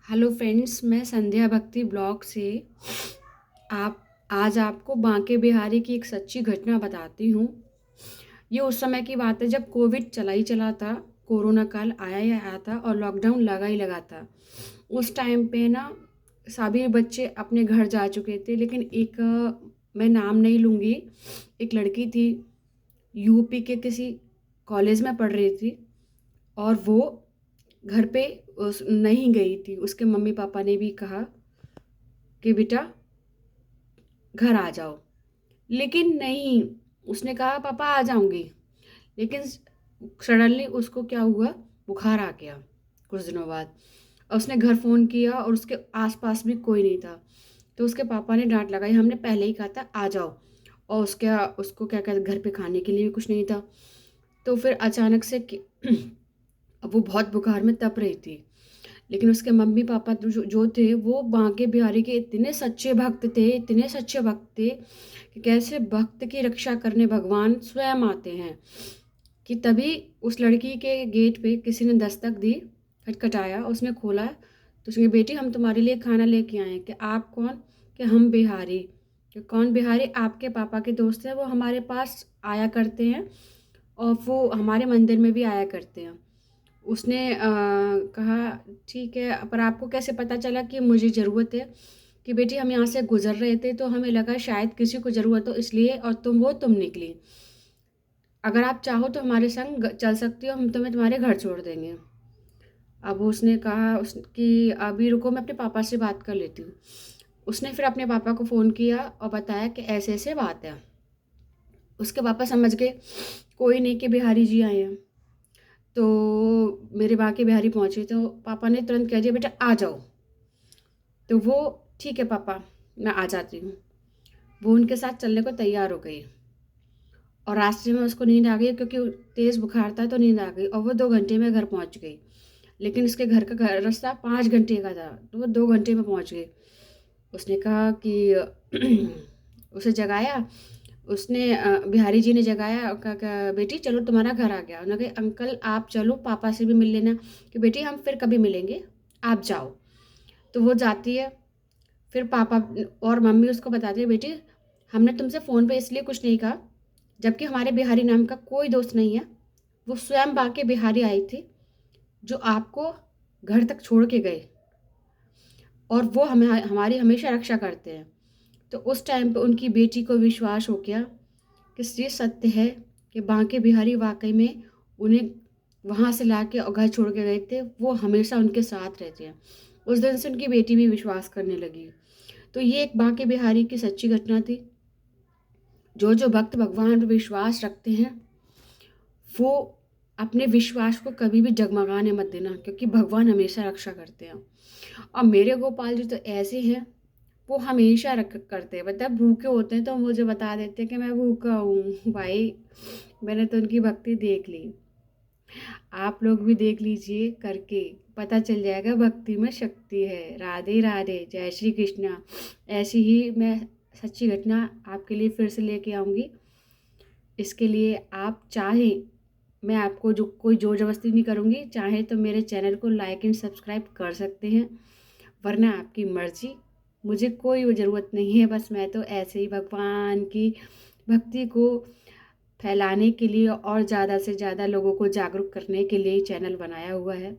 Hello friends, मैं संध्या भक्ति blog से आप आज आपको बांके बिहारी की एक सच्ची घटना बताती हूँ। ये उस समय की बात है जब कोविड चला ही चला था। कोरोना काल आया ही आया था और लॉकडाउन लगा ही लगा था। उस टाइम पे ना सभी बच्चे अपने घर जा चुके थे, लेकिन एक मैं नाम नहीं लूँगी, एक लड़की थी, यूपी के किसी कॉलेज में पढ़ रही थी और वो घर पे नहीं गई थी। उसके मम्मी पापा ने भी कहा कि बेटा घर आ जाओ, लेकिन नहीं, उसने कहा पापा आ जाऊंगी, लेकिन सडनली उसको क्या हुआ, बुखार आ गया कुछ दिनों बाद। और उसने घर फ़ोन किया और उसके आसपास भी कोई नहीं था। तो उसके पापा ने डांट लगाई, हमने पहले ही कहा था आ जाओ। और उसको क्या कहते, घर पे खाने के लिए भी कुछ नहीं था। तो फिर अचानक से अब वो बहुत बुखार में तप रही थी, लेकिन उसके मम्मी पापा तो जो थे वो बांके बिहारी के इतने सच्चे भक्त थे, इतने सच्चे भक्त थे कि कैसे भक्त की रक्षा करने भगवान स्वयं आते हैं। कि तभी उस लड़की के गेट पे किसी ने दस्तक दी, खटखटाया, उसने खोला तो उसने, बेटी हम तुम्हारे लिए खाना लेके आए हैं। कि आप कौन? कि हम बिहारी। कि कौन बिहारी? आपके पापा के दोस्त हैं, वो हमारे पास आया करते हैं और वो हमारे मंदिर में भी आया करते हैं। उसने कहा ठीक है, पर आपको कैसे पता चला कि मुझे ज़रूरत है? कि बेटी हम यहाँ से गुज़र रहे थे तो हमें लगा शायद किसी को ज़रूरत हो, इसलिए, और तुम निकली। अगर आप चाहो तो हमारे संग चल सकती हो, हम तुम्हें तुम्हारे घर छोड़ देंगे। अब उसने कहा कि अभी रुको, मैं अपने पापा से बात कर लेती हूँ। उसने फिर अपने पापा को फ़ोन किया और बताया कि ऐसे ऐसे बात है। उसके पापा समझ गए कोई नहीं, कि बिहारी जी आए हैं। तो मेरे बांके बिहारी पहुँचे तो पापा ने तुरंत कह दिया बेटा आ जाओ। तो वो, ठीक है पापा, मैं आ जाती हूँ। वो उनके साथ चलने को तैयार हो गई और रास्ते में उसको नींद आ गई, क्योंकि तेज़ बुखार था तो नींद आ गई, और वो 2 घंटे में घर पहुँच गई। लेकिन उसके घर रास्ता 5 घंटे का था, तो वो 2 घंटे में पहुँच गई। उसने कहा कि उसे जगाया। उसने बिहारी जी ने जगाया और कहा बेटी चलो तुम्हारा घर आ गया। उन्होंने कहा अंकल आप चलो, पापा से भी मिल लेना। कि बेटी हम फिर कभी मिलेंगे, आप जाओ। तो वो जाती है। फिर पापा और मम्मी उसको बताती है, बेटी हमने तुमसे फ़ोन पे इसलिए कुछ नहीं कहा, जबकि हमारे बिहारी नाम का कोई दोस्त नहीं है। वो स्वयं बांके बिहारी आई थी जो आपको घर तक छोड़ के गए, और वो हमें हमारी हमेशा रक्षा करते हैं। तो उस टाइम पे उनकी बेटी को विश्वास हो गया कि ये सत्य है कि बांके बिहारी वाकई में उन्हें वहाँ से ला के और घर छोड़ के गए थे, वो हमेशा उनके साथ रहते हैं। उस दिन से उनकी बेटी भी विश्वास करने लगी। तो ये एक बांके बिहारी की सच्ची घटना थी। जो जो भक्त भगवान पर विश्वास रखते हैं, वो अपने विश्वास को कभी भी डगमगाने मत देना, क्योंकि भगवान हमेशा रक्षा करते हैं। और मेरे गोपाल जी तो ऐसे हैं, वो हमेशा रख करते हैं, मतलब भूखे होते हैं तो मुझे बता देते हैं कि मैं भूखा हूँ। भाई मैंने तो उनकी भक्ति देख ली। आप लोग भी देख लीजिए करके, पता चल जाएगा भक्ति में शक्ति है। राधे राधे, जय श्री कृष्णा। ऐसी ही मैं सच्ची घटना आपके लिए फिर से लेके आऊँगी। इसके लिए आप चाहें, मैं आपको जो कोई ज़ोर ज़बरदस्ती नहीं करूँगी, चाहे तो मेरे चैनल को लाइक एंड सब्सक्राइब कर सकते हैं, वरना आपकी मर्ज़ी। मुझे कोई वो ज़रूरत नहीं है, बस मैं तो ऐसे ही भगवान की भक्ति को फैलाने के लिए और ज़्यादा से ज़्यादा लोगों को जागरूक करने के लिए चैनल बनाया हुआ है।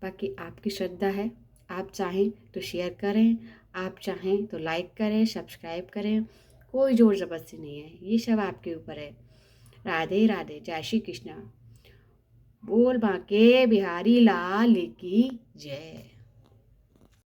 बाकी आपकी श्रद्धा है, आप चाहें तो शेयर करें, आप चाहें तो लाइक करें, सब्सक्राइब करें, कोई ज़ोर ज़बरदस्ती नहीं है, ये सब आपके ऊपर है। राधे राधे, जय श्री कृष्णा। बोल बांके बिहारी लाल की जय।